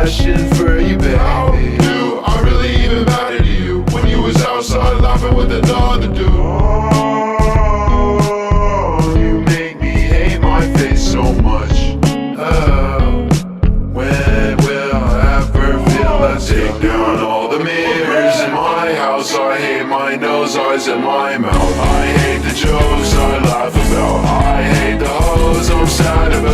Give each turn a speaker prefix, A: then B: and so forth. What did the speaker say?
A: question for you, baby.
B: How do I really even matter to you when you was outside laughing with another dude?
A: Oh, you make me hate my face so much. Oh, when will I ever feel that? Take down all the mirrors in my house. I hate my nose, eyes, and my mouth. I hate the jokes I laugh about. I hate the hoes I'm sad about.